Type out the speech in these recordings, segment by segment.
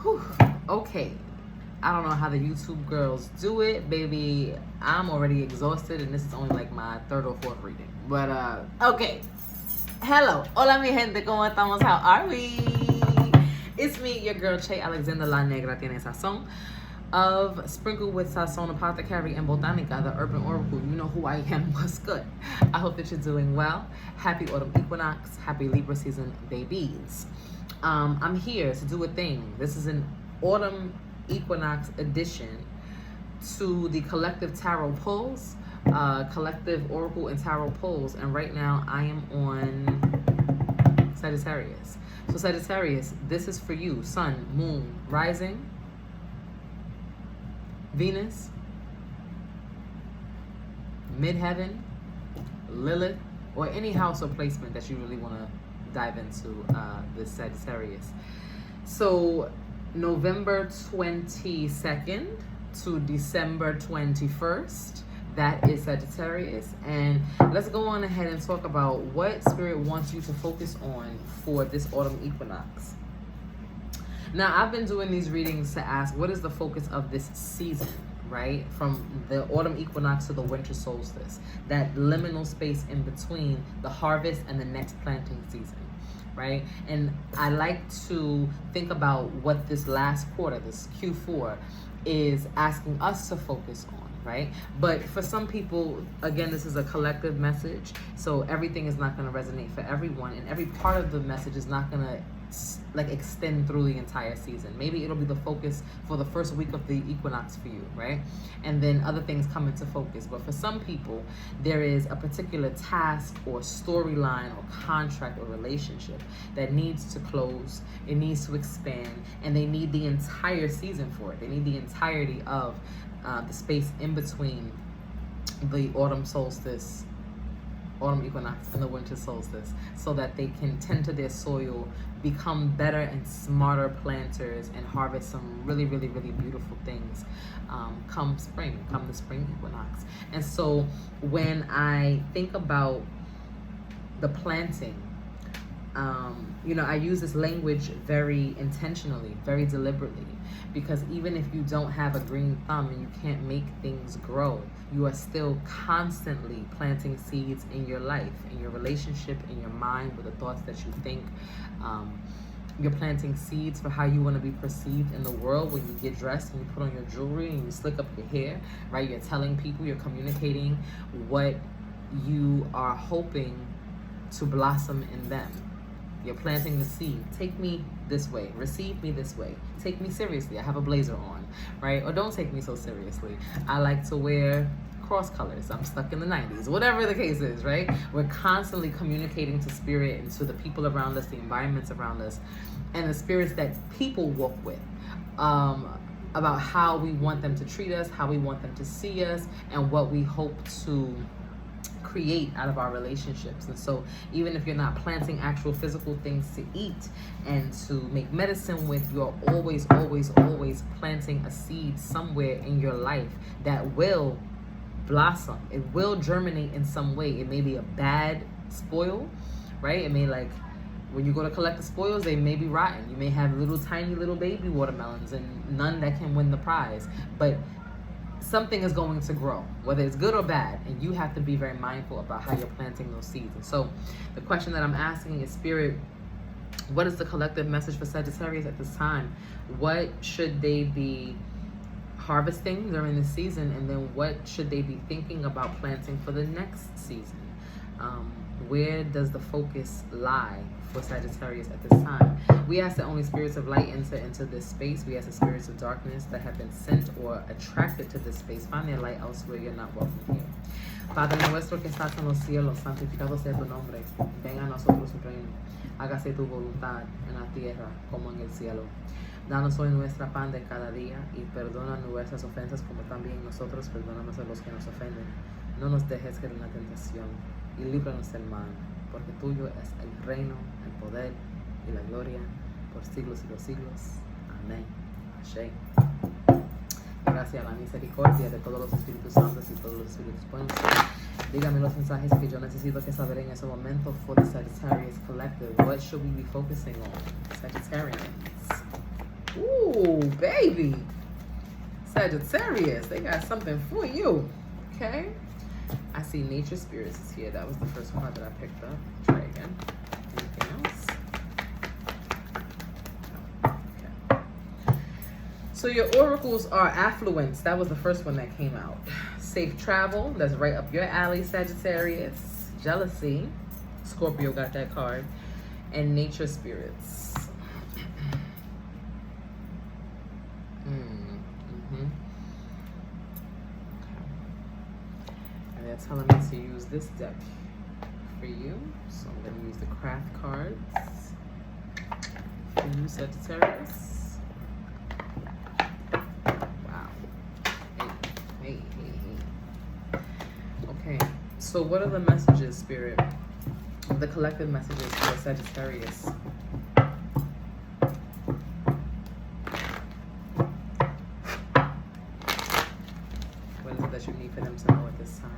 Whew. Okay. I don't know how the YouTube girls do it, baby. I'm already exhausted, and this is only like my third or fourth reading. But, okay. Hello. Hola, mi gente. ¿Cómo estamos? How are we? It's me, your girl, Che Alexander, La Negratienesazon, of Sprinkled with Sazon Apothecary and Botanica, the Urban Oracle. You know who I am. What's good? I hope that you're doing well. Happy Autumn Equinox. Happy Libra season, babies. I'm here to do a thing. This is an Autumn Equinox addition to the collective tarot pulls, collective oracle and tarot pulls, and right now I am on Sagittarius. So Sagittarius, this is for you: Sun, Moon, Rising, Venus, Midheaven, Lilith, or any house or placement that you really want to dive into this Sagittarius. So November 22nd to December 21st, that is Sagittarius. And let's go on ahead and talk about what Spirit wants you to focus on for this autumn equinox. Now, I've been doing these readings to ask, what is the focus of this season, right? From the autumn equinox to the winter solstice, that liminal space in between the harvest and the next planting season, right? And I like to think about what this last quarter, this Q4, is asking us to focus on, right? But for some people, again, this is a collective message, so everything is not going to resonate for everyone, and every part of the message is not going to like extend through the entire season. Maybe it'll be the focus for the first week of the equinox for you, right? And then other things come into focus. But for some people, there is a particular task or storyline or contract or relationship that needs to close, it needs to expand, and they need the entire season for it. They need the entirety of the space in between the autumn solstice, autumn equinox, and the winter solstice, so that they can tend to their soil, become better and smarter planters, and harvest some really, really, really beautiful things come the spring equinox. And so when I think about the planting, I use this language very intentionally, very deliberately, because even if you don't have a green thumb and you can't make things grow, you are still constantly planting seeds in your life, in your relationship, in your mind, with the thoughts that you think. You're planting seeds for how you want to be perceived in the world when you get dressed and you put on your jewelry and you slick up your hair, right? You're telling people, you're communicating what you are hoping to blossom in them. You're planting the seed. Take me this way. Receive me this way. Take me seriously. I have a blazer on, right? Or don't take me so seriously. I like to wear cross colors. I'm stuck in the 90s. Whatever the case is, right? We're constantly communicating to spirit and to the people around us, the environments around us, and the spirits that people walk with, about how we want them to treat us, how we want them to see us, and what we hope to create out of our relationships. And so even if you're not planting actual physical things to eat and to make medicine with, you're always planting a seed somewhere in your life that will blossom. It will germinate in some way. It may be a bad spoil, right? It may, like, when you go to collect the spoils, they may be rotten. You may have tiny little baby watermelons and none that can win the prize. But something is going to grow, whether it's good or bad, and you have to be very mindful about how you're planting those seeds. And so the question that I'm asking is, Spirit, what is the collective message for Sagittarius at this time? What should they be harvesting during this season, and then what should they be thinking about planting for the next season? Where does the focus lie for Sagittarius at this time? We ask that only spirits of light enter into this space. We ask the spirits of darkness that have been sent or attracted to this space find their light elsewhere. You're not welcome here. Padre nuestro que estás en los cielos, santificado sea tu nombre. Venga a nosotros tu reino. Hágase tu voluntad en la tierra como en el cielo. Danos hoy nuestra pan de cada día y perdona nuestras ofensas como también nosotros perdonamos a los que nos ofenden. No nos dejes caer en la tentación y líbranos del mal, porque tuyo es el reino, el poder y la gloria por siglos y los siglos. Amén. Ashe. Gracias a la misericordia de todos los Espíritus Santos y todos los Espíritus buenos. Dígame los mensajes que yo necesito que saber en ese momento for the Sagittarius Collective. What should we be focusing on, Sagittarians? Ooh, baby. Sagittarius, they got something for you. Okay. I see nature spirits is here. That was the first card that I picked up. Try again. Anything else? Okay. So your oracles are affluence. That was the first one that came out. Safe travel. That's right up your alley, Sagittarius. Jealousy. Scorpio got that card. And nature spirits. They're telling me to use this deck for you. So I'm going to use the craft cards for you, Sagittarius. Wow. Hey. Okay. So what are the messages, Spirit? The collective messages for Sagittarius. What is it that you need for them to know at this time?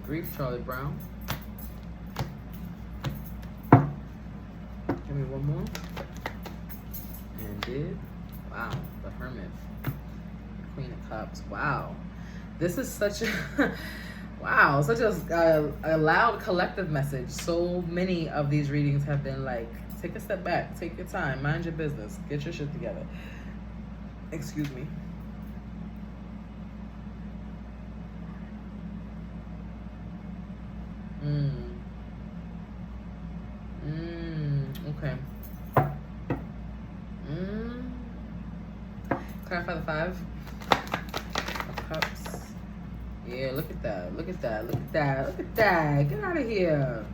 Grief, Charlie Brown. Give me one more. And did. Wow, the Hermit. Queen of Cups. Wow. This is such a wow, such a loud collective message. So many of these readings have been like, take a step back, take your time, mind your business, get your shit together. Excuse me. Okay. Clarify the Five of Cups. Yeah, look at that. Look at that. Look at that. Look at that. Get out of here.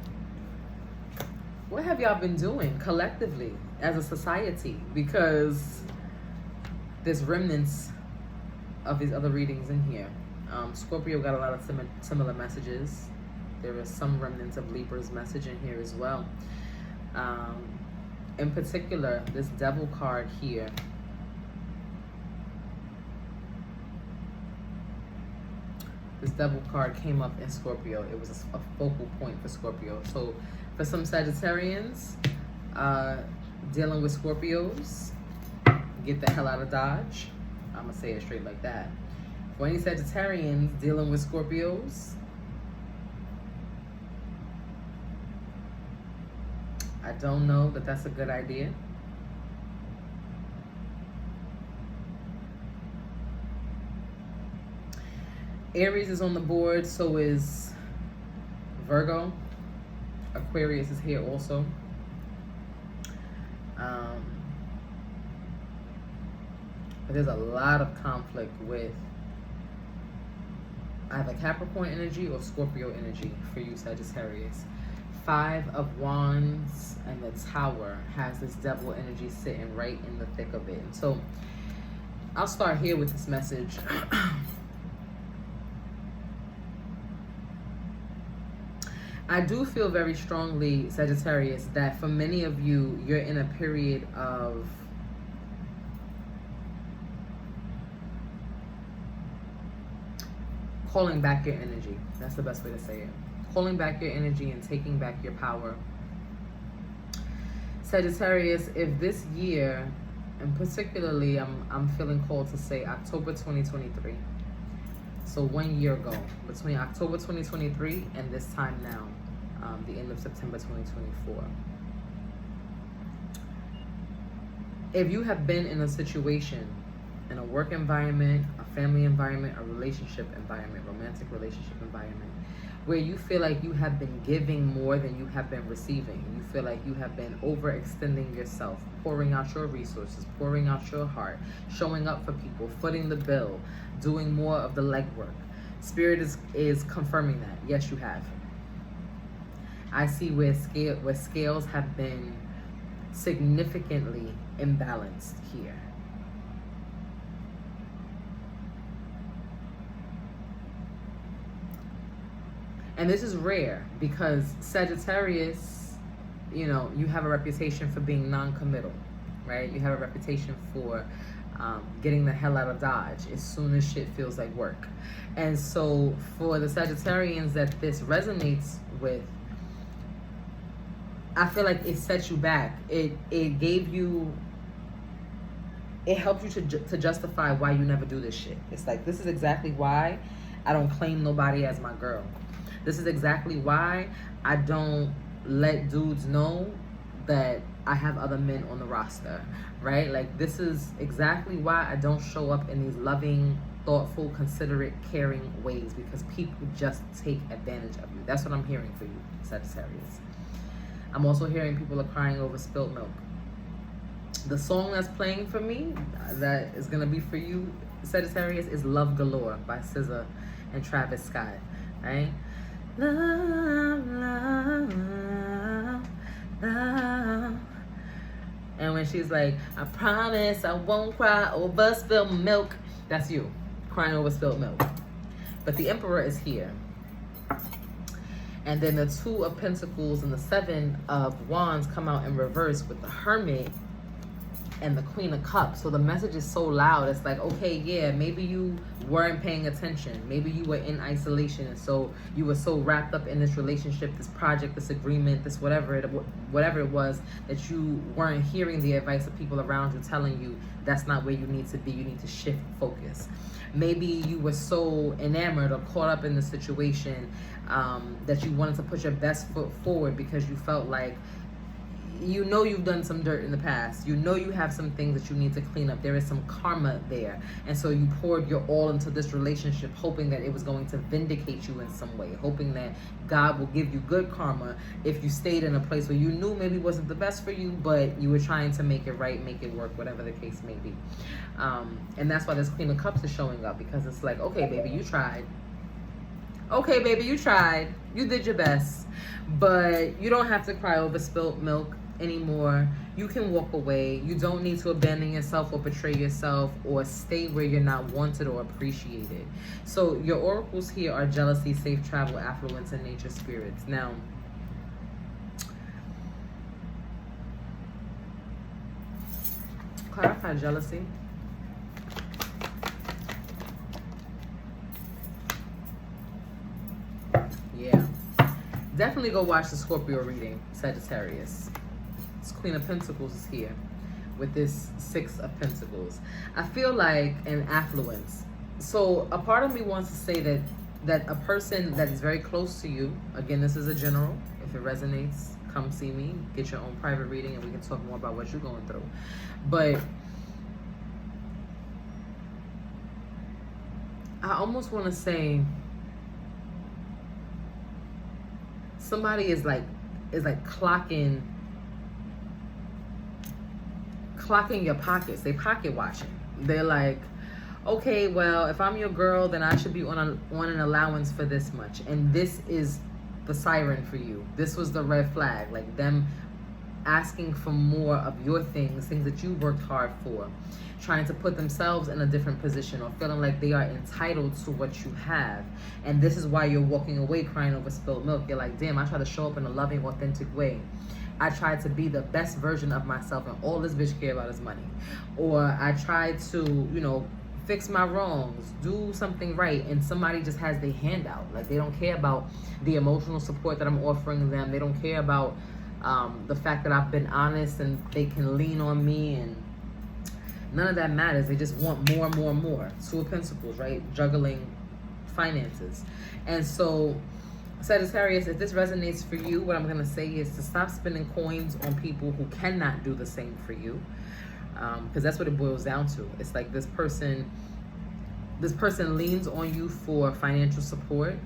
What have y'all been doing collectively as a society? Because there's remnants of these other readings in here. Scorpio got a lot of similar messages. There is some remnants of Libra's message in here as well. In particular, this Devil card here. This Devil card came up in Scorpio. It was a focal point for Scorpio. So for some Sagittarians dealing with Scorpios, get the hell out of Dodge. I'm going to say it straight like that. For any Sagittarians dealing with Scorpios, I don't know that that's a good idea. Aries is on the board, so is Virgo. Aquarius is here also. But there's a lot of conflict with either Capricorn energy or Scorpio energy for you, Sagittarius. Five of Wands and the Tower has this Devil energy sitting right in the thick of it. And so I'll start here with this message. I do feel very strongly, Sagittarius, that for many of you, you're in a period of calling back your energy. That's the best way to say it. Calling back your energy and taking back your power. Sagittarius, if this year, and particularly I'm feeling called to say October 2023. So 1 year ago, between October 2023 and this time now, the end of September 2024. If you have been in a situation, in a work environment, a family environment, a relationship environment, romantic relationship environment, where you feel like you have been giving more than you have been receiving, you feel like you have been overextending yourself, pouring out your resources, pouring out your heart, showing up for people, footing the bill, doing more of the legwork. Spirit is confirming that. Yes, you have. I see where scales have been significantly imbalanced here. And this is rare because Sagittarius, you know, you have a reputation for being non-committal, right? You have a reputation for getting the hell out of Dodge as soon as shit feels like work. And so for the Sagittarians that this resonates with, I feel like it set you back. It gave you, it helped you to justify why you never do this shit. It's like, this is exactly why I don't claim nobody as my girl. This is exactly why I don't let dudes know that I have other men on the roster, right? Like, this is exactly why I don't show up in these loving, thoughtful, considerate, caring ways, because people just take advantage of you. That's what I'm hearing for you, Sagittarius. I'm also hearing people are crying over spilt milk. The song that's playing for me, that is gonna be for you, Sagittarius, is Love Galore by SZA and Travis Scott, right? Love, love, love. And when she's like, I promise I won't cry over spilled milk, that's you, crying over spilled milk. But the Emperor is here. And then the Two of Pentacles and the Seven of Wands come out in reverse with the Hermit and the Queen of Cups. So the message is so loud. It's like, okay, yeah, maybe you weren't paying attention. Maybe you were in isolation, and so you were so wrapped up in this relationship, this project, this agreement, this whatever it was, that you weren't hearing the advice of people around you telling you that's not where you need to be. You need to shift focus. Maybe you were so enamored or caught up in the situation that you wanted to put your best foot forward because you felt like, you know, you've done some dirt in the past. You know you have some things that you need to clean up. There is some karma there. And so you poured your all into this relationship, hoping that it was going to vindicate you in some way, hoping that God will give you good karma if you stayed in a place where you knew maybe wasn't the best for you, but you were trying to make it right, make it work, whatever the case may be. And that's why this Queen of Cups is showing up, because it's like, okay, baby, you tried. Okay, baby, you tried. You did your best. But you don't have to cry over spilt milk anymore. You can walk away. You don't need to abandon yourself or betray yourself or stay where you're not wanted or appreciated. So your oracles here are jealousy, safe travel, affluence, and nature spirits. Now, clarify jealousy. Yeah. Definitely go watch the Scorpio reading, Sagittarius. This Queen of Pentacles is here with this Six of Pentacles. I feel like an affluence. So a part of me wants to say that a person that is very close to you, again, this is a general. If it resonates, come see me. Get your own private reading and we can talk more about what you're going through. But I almost want to say somebody is like clocking your pockets. They pocket watching. They're like, okay, well, if I'm your girl, then I should be on an allowance for this much. And this is the siren for you. This was the red flag, like them asking for more of your things that you worked hard for, trying to put themselves in a different position or feeling like they are entitled to what you have. And this is why you're walking away crying over spilled milk. You're like, damn, I try to show up in a loving, authentic way. I tried to be the best version of myself, and all this bitch care about is money. Or I tried to, fix my wrongs, do something right, and somebody just has their hand out. Like, they don't care about the emotional support that I'm offering them. They don't care about the fact that I've been honest and they can lean on me, and none of that matters. They just want more and more and more. Two of Pentacles, right? Juggling finances. And so, Sagittarius, if this resonates for you, what I'm going to say is to stop spending coins on people who cannot do the same for you. Because that's what it boils down to. It's like this person leans on you for financial support,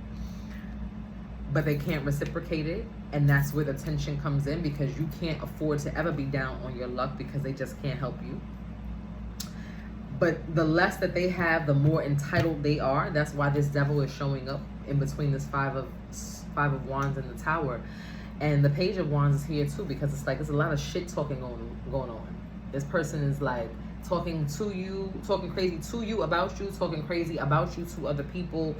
but they can't reciprocate it. And that's where the tension comes in, because you can't afford to ever be down on your luck because they just can't help you. But the less that they have, the more entitled they are. That's why this devil is showing up in between this five of Wands and the Tower. And the Page of Wands is here too, because it's like there's a lot of shit talking going on. This person is like talking to you, talking crazy to you about you, talking crazy about you to other people.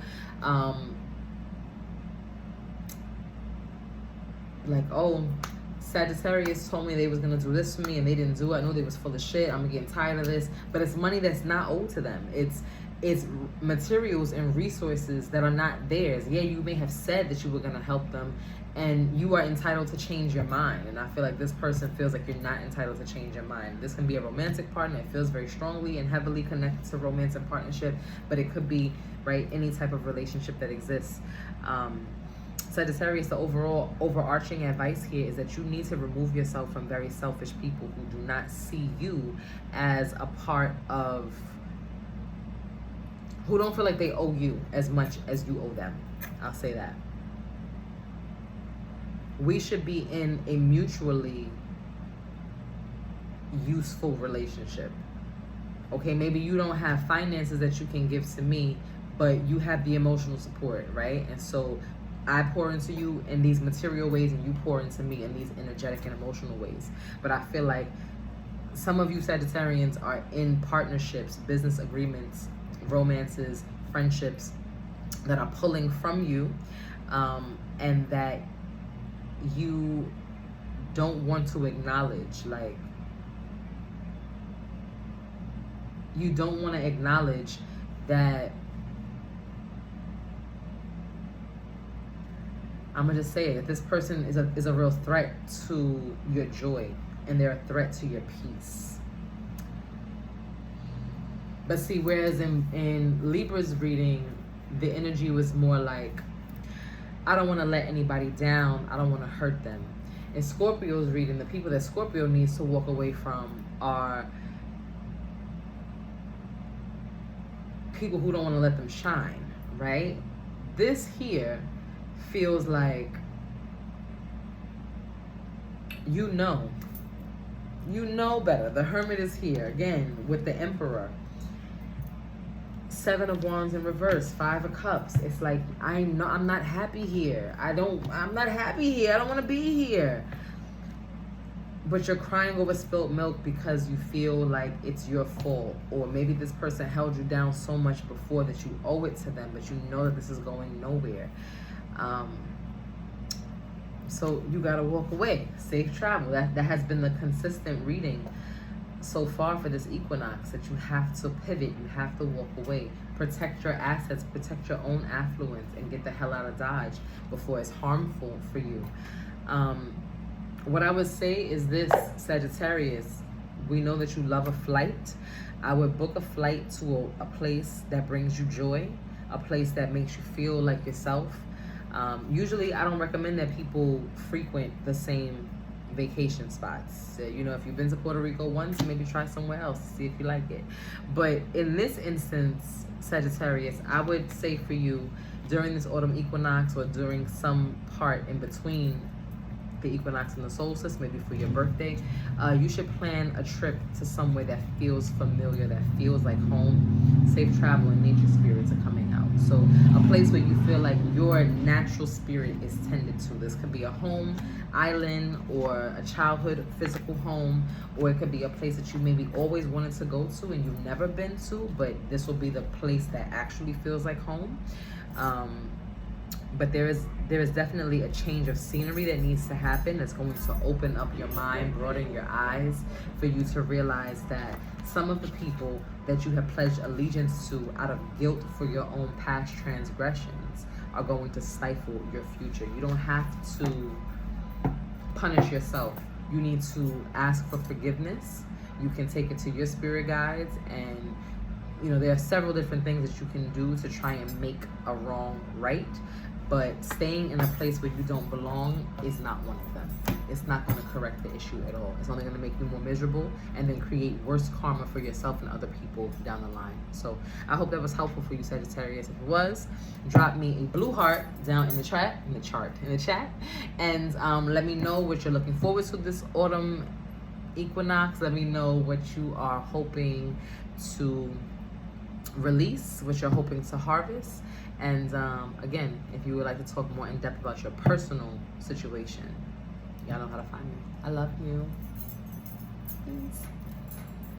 Like, oh, Sagittarius told me they was gonna do this for me and they didn't do it. I know they was full of shit. I'm getting tired of this. But it's money that's not owed to them. It's materials and resources that are not theirs. Yeah, you may have said that you were gonna help them, and you are entitled to change your mind. And I feel like this person feels like you're not entitled to change your mind. This can be a romantic partner. It feels very strongly and heavily connected to romantic partnership, but it could be, right, any type of relationship that exists. Sagittarius, the overarching advice here is that you need to remove yourself from very selfish people who do not see you as a part of, who don't feel like they owe you as much as you owe them. I'll say that. We should be in a mutually useful relationship. Okay, maybe you don't have finances that you can give to me, but you have the emotional support, right? And so I pour into you in these material ways and you pour into me in these energetic and emotional ways. But I feel like some of you Sagittarians are in partnerships, business agreements, romances, friendships that are pulling from you, and that you don't want to acknowledge. Like, you don't want to acknowledge that, I'm gonna just say it, this person is a real threat to your joy, and they're a threat to your peace. But see, whereas in Libra's reading, the energy was more like, I don't want to let anybody down, I don't want to hurt them. In Scorpio's reading, the people that Scorpio needs to walk away from are people who don't want to let them shine, right? This here feels like, you know better. The Hermit is here again with the Emperor. 7 of Wands in reverse, 5 of Cups. It's like, I'm not happy here. I'm not happy here. I don't want to be here. But you're crying over spilt milk because you feel like it's your fault. Or maybe this person held you down so much before that you owe it to them, but you know that this is going nowhere. So you gotta walk away. Safe travel. That has been the consistent reading so far for this equinox, that you have to pivot, you have to walk away, protect your assets, protect your own affluence, and get the hell out of Dodge before it's harmful for you. What I would say is this, Sagittarius, we know that you love a flight. I would book a flight to a place that brings you joy, a place that makes you feel like yourself. Usually I don't recommend that people frequent the same vacation spots. You know, if you've been to Puerto Rico once, maybe try somewhere else, see if you like it. But in this instance, Sagittarius, I would say for you, during this autumn equinox or during some part in between the equinox and the solstice, maybe for your birthday, you should plan a trip to somewhere that feels familiar, that feels like home. Safe travel and nature spirits are coming out. So a place where you feel like your natural spirit is tended to. This could be a home, island, or a childhood physical home, or it could be a place that you maybe always wanted to go to and you've never been to, but this will be the place that actually feels like home. But there is definitely a change of scenery that needs to happen, that's going to open up your mind, broaden your eyes, for you to realize that some of the people that you have pledged allegiance to out of guilt for your own past transgressions are going to stifle your future. You don't have to punish yourself. You need to ask for forgiveness. You can take it to your spirit guides, and you know, there are several different things that you can do to try and make a wrong right. But staying in a place where you don't belong is not one of them. It's not going to correct the issue at all. It's only going to make you more miserable and then create worse karma for yourself and other people down the line. So I hope that was helpful for you, Sagittarius. If it was, drop me a blue heart down in the chat, and let me know what you're looking forward to this autumn equinox. Let me know what you are hoping to release, what you're hoping to harvest. And again, if you would like to talk more in depth about your personal situation, y'all know how to find me. I love you. Peace.